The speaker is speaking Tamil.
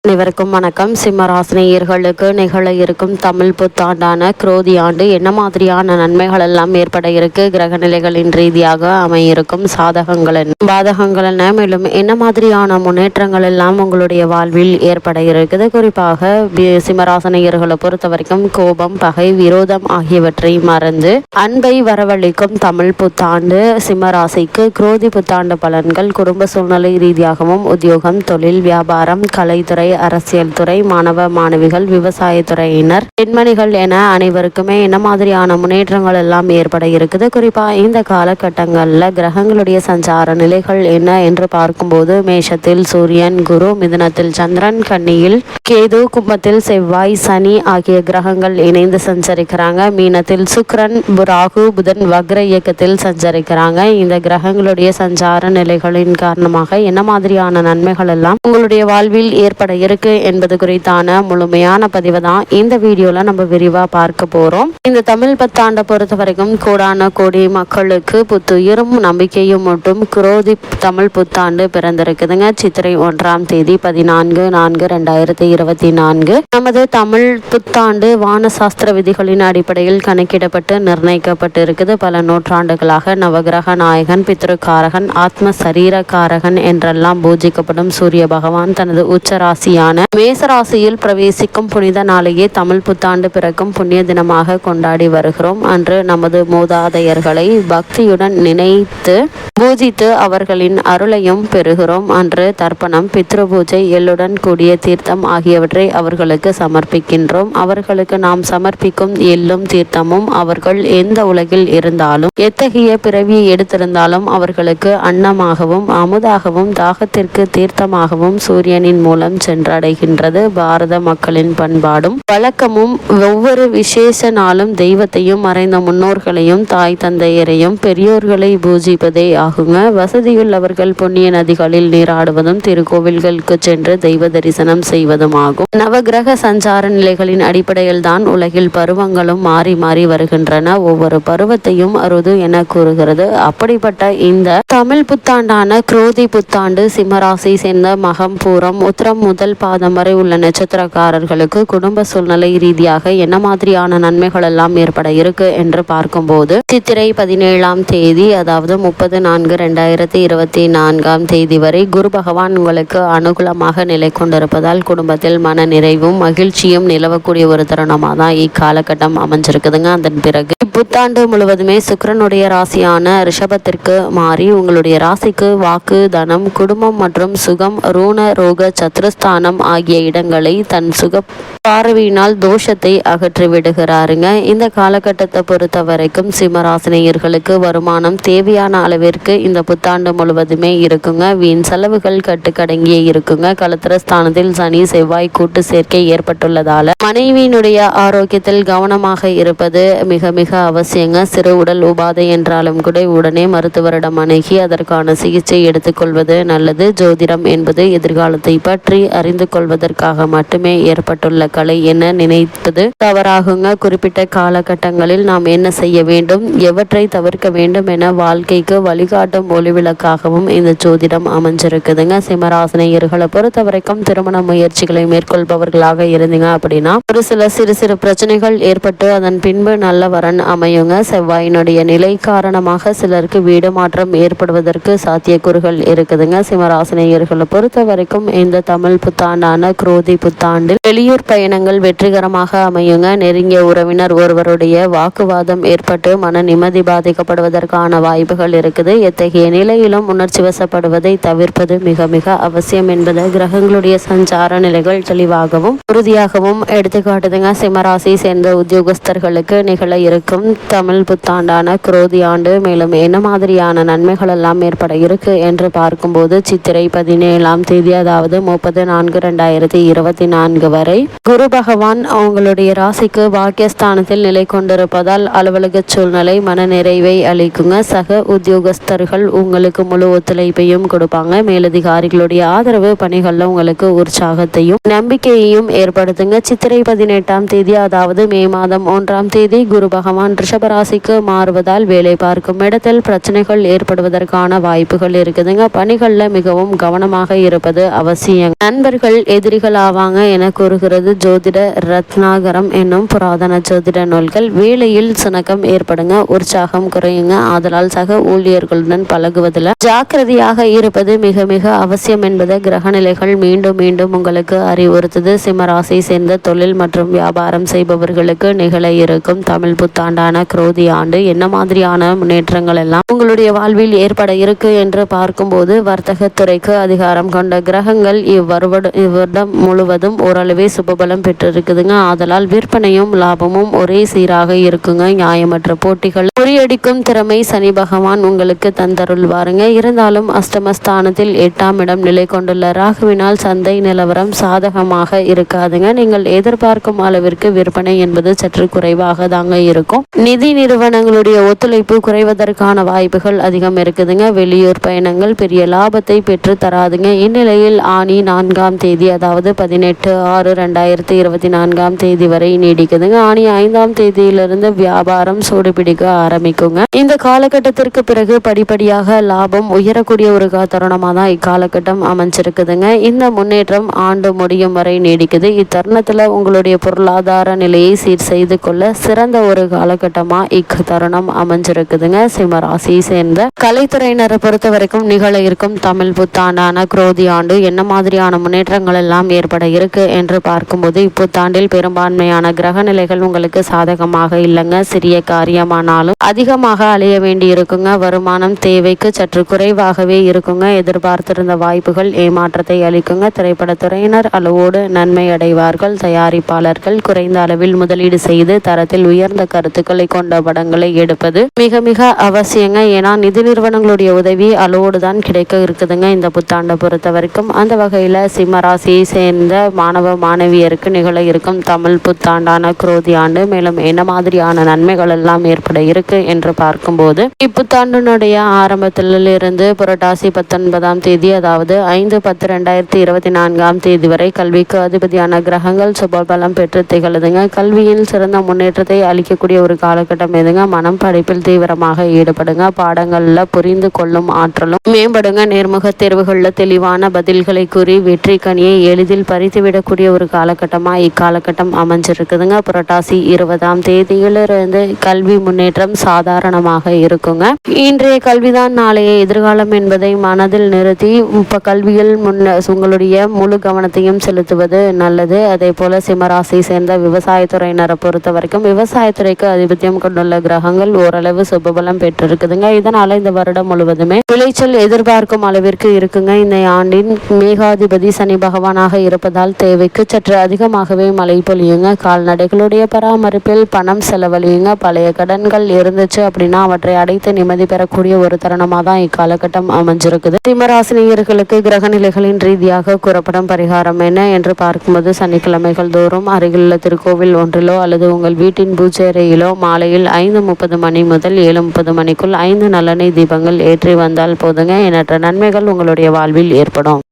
அனைவருக்கும் வணக்கம். சிம்மராசினியர்களுக்கு நிகழ இருக்கும் தமிழ் புத்தாண்டான குரோதி ஆண்டு என்ன மாதிரியான நன்மைகள் எல்லாம் ஏற்பட இருக்கு, கிரக நிலைகளின் ரீதியாக அமையிருக்கும் சாதகங்கள் பாதகங்கள் என்ன, மேலும் என்ன மாதிரியான முன்னேற்றங்கள் எல்லாம் உங்களுடைய வாழ்வில் ஏற்பட இருக்குது. குறிப்பாக சிம்மராசினியர்களை பொறுத்த வரைக்கும் கோபம், பகை, விரோதம் ஆகியவற்றை மறந்து அன்பை வரவழைக்கும் தமிழ் புத்தாண்டு சிம்மராசிக்கு குரோதி புத்தாண்டு பலன்கள் குடும்ப சூழ்நிலை ரீதியாகவும் உத்தியோகம், தொழில், வியாபாரம், கலைத்துறை, அரசியல் துறை, மாணவ மாணவிகள், விவசாயத்துறையினர், பெண்மணிகள் என அனைவருக்குமே என்ன மாதிரியான முன்னேற்றங்கள் எல்லாம் ஏற்பட இருக்குது. குறிப்பா இந்த காலகட்டங்கள்ல கிரகங்களுடைய சஞ்சார நிலைகள் என்ன என்று பார்க்கும்போது மேஷத்தில் சூரியன், குரு, மிதுனத்தில் சந்திரன், கன்னியில் கேது, கும்பத்தில் செவ்வாய், சனி ஆகிய கிரகங்கள் இணைந்து சஞ்சரிக்கிறாங்க. மீனத்தில் சுக்கிரன், ராகு, புதன் வக்ர இயக்கத்தில் சஞ்சரிக்கிறாங்க. இந்த கிரகங்களுடைய சஞ்சார நிலைகளின் காரணமாக என்ன மாதிரியான நன்மைகள் எல்லாம் உங்களுடைய வாழ்வில் ஏற்பட இருக்கு என்பது குறித்தான முழுமையான பதிவு தான் இந்த வீடியோல நம்ம விரிவா பார்க்க போறோம். இந்த தமிழ் புத்தாண்டை பொறுத்த வரைக்கும் கோடான கோடி மக்களுக்கு புத்துயிரும் நம்பிக்கையும் மட்டும் குரோதி தமிழ் புத்தாண்டு பிறந்திருக்குதுங்க. சித்திரை 1ஆம் தேதி 14/4/2024 நமது தமிழ் புத்தாண்டு வானசாஸ்திர விதிகளின் அடிப்படையில் கணக்கிடப்பட்டு நிர்ணயிக்கப்பட்டு இருக்குது. பல நூற்றாண்டுகளாக நவகிரக நாயகன், பித்ருக்காரகன், ஆத்ம சரீரக்காரகன் என்றெல்லாம் பூஜிக்கப்படும் சூரிய பகவான் தனது உச்சராசியான மேசராசியில் பிரவேசிக்கும் புனித நாளையே தமிழ் புத்தாண்டு பிறக்கும் புண்ணிய தினமாக கொண்டாடி வருகிறோம். அன்று நமது மூதாதையர்களை பக்தியுடன் நினைத்து பூஜித்து அவர்களின் அருளையும் பெறுகிறோம். அன்று தர்ப்பணம், பித்ரு பூஜை, எள்ளுடன் கூடிய தீர்த்தம் ஆகியவற்றை அவர்களுக்கு சமர்ப்பிக்கின்றோம். அவர்களுக்கு நாம் சமர்ப்பிக்கும் எள்ளும் தீர்த்தமும் அவர்கள் எந்த உலகில் இருந்தாலும் எத்தகைய பிறவியை எடுத்திருந்தாலும் அவர்களுக்கு அன்னமாகவும் அமுதாகவும் தாகத்திற்கு தீர்த்தமாகவும் சூரியனின் மூலம் சென்றடைகின்றது. பாரத மக்களின் பண்பாடும் வழக்கமும் ஒவ்வொரு விசேஷ நாளும் தெய்வத்தையும், மறைந்த முன்னோர்களையும், தாய் தந்தையரையும், பெரியோர்களை பூஜிப்பதே ஆகுங்க. வசதியுள்ளவர்கள் புண்ணிய நதிகளில் நீராடுவதும் திருக்கோவில்களுக்கு சென்று தெய்வ தரிசனம் செய்வதும் ஆகும். நவகிரக சஞ்சார நிலைகளின் அடிப்படையில் தான் உலகில் பருவங்களும் மாறி மாறி வருகின்றன. ஒவ்வொரு பருவத்தையும் அருது என கூறுகிறது. அப்படிப்பட்ட இந்த தமிழ் புத்தாண்டான குரோதி புத்தாண்டு சிம்மராசி சேர்ந்த மகம், பூரம், உத்திரம் முதல் பாதம் வரை உள்ள நட்சத்திரக்காரர்களுக்கு குடும்ப சூழ்நிலை ரீதியாக என்ன மாதிரியான நன்மைகள் எல்லாம் ஏற்பட இருக்கு என்று பார்க்கும்போது சித்திரை 17ஆம் தேதி, அதாவது 30/4/2024 தேதி வரை குரு பகவான் உங்களுக்கு அனுகூலமாக நிலை கொண்டிருப்பதால் குடும்பத்தில் மன நிறைவும் மகிழ்ச்சியும் நிலவக்கூடிய ஒரு தருணமாக தான் இக்காலகட்டம் அமைஞ்சிருக்குதுங்க. அதன் பிறகு புத்தாண்டு முழுவதுமே சுக்கிரனுடைய ராசியான ரிஷபத்திற்கு மாறி உங்களுடைய ராசிக்கு வாக்கு, தனம், குடும்பம் மற்றும் சுகம், ரூண, ரோக, சத்ருஸ்தானம் ஆகிய இடங்களை தன் சுக பார்வையினால் தோஷத்தை அகற்றி விடுகிறாருங்க. இந்த காலகட்டத்தை பொறுத்த வரைக்கும் சிம்மராசினியர்களுக்கு வருமானம் தேவையான அளவிற்கு இந்த புத்தாண்டு முழுவதுமே இருக்குங்க. வீண் செலவுகள் கட்டுக்கடங்கியே இருக்குங்க. கலத்திரஸ்தானத்தில் சனி, செவ்வாய் கூட்டு சேர்க்கை ஏற்பட்டுள்ளதால மனைவியினுடைய ஆரோக்கியத்தில் கவனமாக இருப்பது மிக மிக அவசியங்க. சிறு உடல் உபாதை என்றாலும் கூட உடனே மருத்துவரிடம் அணுகி அதற்கான சிகிச்சை எடுத்துக்கொள்வது நல்லது. ஜோதிடம் என்பது எதிர்காலத்தை பற்றி அறிந்து கொள்வதற்காக மட்டுமே ஏற்பட்டுள்ள கலை என நினைப்பது தவறாகுங்க. குறிப்பிட்ட காலகட்டங்களில் நாம் என்ன செய்ய வேண்டும், எவற்றை தவிர்க்க வேண்டும் என வாழ்க்கைக்கு வழிகாட்டும் ஒளிவிளக்காகவும் இந்த ஜோதிடம் அமைஞ்சிருக்குதுங்க. சிம்மராசினியர்களை பொறுத்த வரைக்கும் திருமண முயற்சிகளை மேற்கொள்பவர்களாக இருந்தீங்க அப்படின்னா ஒரு சில சிறு சிறு பிரச்சனைகள் ஏற்பட்டு அதன் பின்பு நல்ல வரன் அமையுங்க. செவ்வாயினுடைய நிலை காரணமாக சிலருக்கு வீடு மாற்றம் ஏற்படுவதற்கு சாத்தியக்கூறுகள் இருக்குதுங்க. சிம்மராசினியர்களை பொறுத்த வரைக்கும் இந்த தமிழ் புத்தாண்டான குரோதி புத்தாண்டில் வெளியூர் பயணங்கள் வெற்றிகரமாக அமையுங்க. நெருங்கிய உறவினர் ஒருவருடைய வாக்குவாதம் ஏற்பட்டு மன நிம்மதி பாதிக்கப்படுவதற்கான வாய்ப்புகள் இருக்குது. எத்தகைய நிலையிலும் உணர்ச்சி வசப்படுவதை தவிர்ப்பது மிக மிக அவசியம் என்பது கிரகங்களுடைய சஞ்சார நிலைகள் தெளிவாகவும் உறுதியாகவும் எடுத்துக்காட்டுதுங்க. சிம்மராசி சேர்ந்த உத்தியோகஸ்தர்களுக்கு நிகழ இருக்கும் தமிழ் புத்தாண்டான குரோதி ஆண்டு மேலும் என்ன மாதிரியான நன்மைகள் எல்லாம் ஏற்பட இருக்கு என்று பார்க்கும்போது சித்திரை 17ஆம் தேதி, அதாவது 30/4/2024 வரை குரு பகவான் அவங்களுடைய ராசிக்கு பாக்கியஸ்தானத்தில் நிலை கொண்டிருப்பதால் அலுவலக சூழ்நிலை மன நிறைவை அளிக்குங்க. சக உத்தியோகஸ்தர்கள் உங்களுக்கு முழு ஒத்துழைப்பையும் கொடுப்பாங்க. மேலதிகாரிகளுடைய ஆதரவு பணிகள்ல உங்களுக்கு உற்சாகத்தையும் நம்பிக்கையையும் ஏற்படுத்துங்க. சித்திரை 18ஆம் தேதி, அதாவது மே மாதம் 1ஆம் தேதி குரு பகவான் ரிஷபராசிக்கு மாறுவதால் வேலை பார்க்கும் இடத்தில் பிரச்சனைகள் ஏற்படுவதற்கான வாய்ப்புகள் இருக்குதுங்க. பணிகள்ல மிகவும் கவனமாக இருப்பது அவசியம். நண்பர்கள் நண்பர்கள் எதிரிகள் ஆவாங்க என கூறுகிறது ஜோதிட ரத்னாகரம் என்னும் புராதன ஜோதிட நூல்கள். வேலையில் சுணக்கம் ஏற்படுங்க, உற்சாகம் குறையுங்க. ஆதலால் சக ஊழியர்களுடன் பழகுவதில் ஜாக்கிரதையாக இருப்பது மிக மிக அவசியம் என்பதை கிரகநிலைகள் மீண்டும் மீண்டும் உங்களுக்கு அறிவுறுத்துது. சிம்மராசி சேர்ந்த தொழில் மற்றும் வியாபாரம் செய்பவர்களுக்கு நிகழ இருக்கும் தமிழ் புத்தாண்டான குரோதி ஆண்டு என்ன மாதிரியான முன்னேற்றங்கள் எல்லாம் உங்களுடைய வாழ்வில் ஏற்பட இருக்கு என்று பார்க்கும்போது, வர்த்தகத்துறைக்கு அதிகாரம் கொண்ட கிரகங்கள் இவ்வருடம் முழுவதும் ஓரளவே சுபபலம் பெற்றிருக்குதுங்க. ஆதலால் விற்பனையும் லாபமும் ஒரே சீராக இருக்குங்க. நியாயமற்ற போட்டிகள் முறியடிக்கும் திறமை சனி பகவான் உங்களுக்கு தந்தருள்வாருங்க. இருந்தாலும் அஷ்டமஸ்தானத்தில் 8ஆம் இடம் நிலை கொண்டுள்ள ராகுவினால் சந்தை நிலவரம் சாதகமாக இருக்காதுங்க. நீங்கள் எதிர்பார்க்கும் அளவிற்கு விற்பனை என்பது சற்று குறைவாக தாங்க இருக்கும். நிதி நிறுவனங்களுடைய ஒத்துழைப்பு குறைவதற்கான வாய்ப்புகள் அதிகம் இருக்குதுங்க. வெளியூர் பயணங்கள் பெரிய லாபத்தை பெற்று தராதுங்க. இந்நிலையில் ஆனி 4ஆம் தேதி, அதாவது 18/6/2024 வரை நீடிக்குதுங்க. ஆனி 5ஆம் தேதியிலிருந்து வியாபாரம் சூடுபிடிக்க ஆரம்பிக்குங்க. இந்த காலகட்டத்திற்கு பிறகு படிப்படியாக லாபம் உயரக்கூடிய ஒரு தருணமாக தான் இக்காலகட்டம் அமைஞ்சிருக்குதுங்க. இந்த முன்னேற்றம் ஆண்டு முடியும் வரை நீடிக்குது. இத்தருணத்துல உங்களுடைய பொருளாதார நிலையை சீர் செய்து கொள்ள சிறந்த ஒரு காலகட்டமா இத்தருணம் அமைஞ்சிருக்குதுங்க. சிம்மராசியை சேர்ந்த கலைத்துறையினரை பொறுத்த வரைக்கும் நிகழ இருக்கும் தமிழ் புத்தாண்டான குரோதி ஆண்டு என்ன மாதிரியான முன்னேற்றங்கள் எல்லாம் ஏற்பட இருக்கு என்று பார்க்கும்போது, இப்புத்தாண்டில் பெரும்பான்மையான கிரக நிலைகள் உங்களுக்கு சாதகமாக இல்லைங்க. சிறிய காரியமானாலும் அதிகமாக அலைய வேண்டி இருக்குங்க. வருமானம் தேவைக்கு சற்று குறைவாகவே இருக்குங்க. எதிர்பார்த்திருந்த வாய்ப்புகள் ஏமாற்றத்தை அளிக்குங்க. திரைப்படத்துறையினர் அளவோடு நன்மை அடைவார்கள். தயாரிப்பாளர்கள் குறைந்த அளவில் முதலீடு செய்து தரத்தில் உயர்ந்த கருத்துக்களை கொண்ட படங்களை எடுப்பது மிக மிக அவசியங்க. ஏன்னா நிதி நிறுவனங்களுடைய உதவி அளவோடு தான் கிடைக்க இருக்குதுங்க இந்த புத்தாண்டை பொறுத்த வரைக்கும். அந்த வகையில் சிம்மராசியை சேர்ந்த மாணவ மாணவியருக்கு நிகழ இருக்கும் தமிழ் புத்தாண்டான குரோதி ஆண்டு மேலும் என்ன மாதிரியான நன்மைகள் எல்லாம் ஏற்பட இருக்கு என்று பார்க்கும்போது, இப்புத்தாண்டினுடைய ஆரம்பத்திலிருந்து புரட்டாசி 19ஆம் தேதி, அதாவது 5/10/2024 வரை கல்விக்கு அதிபதியான கிரகங்கள் சுபபலம் பெற்று திகழுதுங்க. கல்வியில் சிறந்த முன்னேற்றத்தை அளிக்கக்கூடிய ஒரு காலகட்டம் எதுங்க. மனம் படிப்பில் தீவிரமாக ஈடுபடுங்க. பாடங்கள்ல புரிந்து கொள்ளும் ஆற்றலும் மேம்படுங்க. நேர்முக தேர்வுகளில் தெளிவான பதில்களை கூறி வெற்றி கனியை எளிதில் பறித்துவிடக்கூடிய ஒரு காலகட்டமா இக்காலகட்டம் அமைஞ்சிருக்குதுங்க. புரட்டாசி 20ஆம் தேதியிலிருந்து கல்வி முன்னேற்றம் சாதாரணமாக இருக்குங்க. இன்றைய கல்விதான் நாளைய எதிர்காலம் என்பதை மனதில் நிறுத்தி இப்ப கல்வியில் உங்களுடைய முழு கவனத்தையும் செலுத்துவது நல்லது. அதே போல சிம்மராசி சேர்ந்த விவசாயத்துறையினரை பொறுத்த வரைக்கும் விவசாயத்துறைக்கு அதிபத்தியம் கொண்டுள்ள கிரகங்கள் ஓரளவு சுபபலம் பெற்றிருக்குதுங்க. இதனால இந்த வருடம் முழுவதுமே விளைச்சல் எதிர்பார்க்கும் அளவிற்கு இருக்குங்க. இந்த ஆண்டின் மேகாதிபதி சனி பகவானாக இருப்பதால் தேவைக்கு சற்று அதிகமாகவே மழை பொழியுங்க. கால்நடைகளுடைய பராமரிப்பில் பணம் செலவழியுங்க. பழைய கடன்கள் இருந்துச்சு அப்படின்னா அவற்றை அடைத்து நிம்மதி பெறக்கூடிய ஒரு தருணமாக தான் இக்காலகட்டம் அமைஞ்சிருக்குது. சிம்மராசினியர்களுக்கு கிரக நிலைகளின் ரீதியாக கூறப்படும் பரிகாரம் என்ன என்று பார்க்கும்போது, சனிக்கிழமைகள் தோறும் அருகிலுள்ள திருக்கோவில் ஒன்றிலோ அல்லது உங்கள் வீட்டின் பூஜை அறையிலோ மாலையில் 5:30 மணி முதல் 7:30 மணிக்குள் 5 நல்லெண்ணெய் தீபங்கள் ஏற்றி வந்தால் போதுங்க. எண்ணற்ற நன்மைகள் உங்களுடைய வாழ்வில் ஏற்படும்.